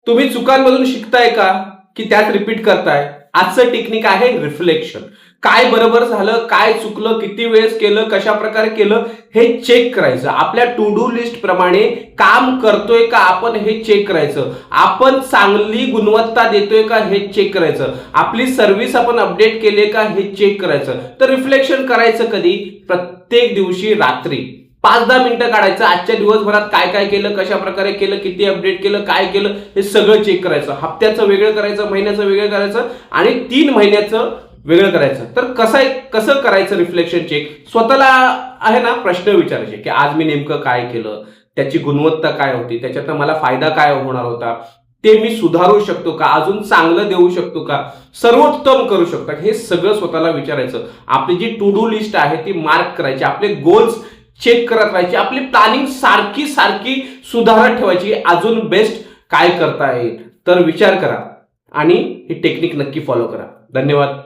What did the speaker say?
तुम्ही चुकांमधून शिकताय का की त्यात रिपीट करताय? आजचं टेक्निक आहे रिफ्लेक्शन. काय बरोबर झालं, काय चुकलं, किती वेळेस केलं, कशा प्रकारे केलं हे चेक करायचं. आपल्या टू डू लिस्ट प्रमाणे काम करतोय का आपण हे चेक करायचं. आपण चांगली गुणवत्ता देतोय का हे चेक करायचं. आपली सर्व्हिस आपण अपडेट केली का हे चेक करायचं. तर रिफ्लेक्शन करायचं कधी? प्रत्येक दिवशी रात्री 5-10 मिनिटं काढायचं. आजच्या दिवसभरात काय काय केलं, कशा प्रकारे केलं, किती अपडेट केलं, काय केलं हे सगळं चेक करायचं. हप्त्याचं वेगळं करायचं, महिन्याचं वेगळं करायचं आणि 3 महिन्याचं वेगळं करायचं. तर कसं करायचं रिफ्लेक्शन चेक? स्वतःला आहे ना प्रश्न विचारायचे की आज मी नेमकं काय केलं, त्याची गुणवत्ता काय होती, त्याच्यातनं मला फायदा काय होणार होता, ते मी सुधारू शकतो का, अजून चांगलं देऊ शकतो का, सर्वोत्तम करू शकतो का, हे सगळं स्वतःला विचारायचं. आपली जी टू डू लिस्ट आहे ती मार्क करायची, आपले गोल्स चेक करत राहायची, आपली प्लॅनिंग सारखी सुधारत ठेवायची. अजून बेस्ट काय करता येईल तर विचार करा आणि ही टेक्निक नक्की फॉलो करा. धन्यवाद.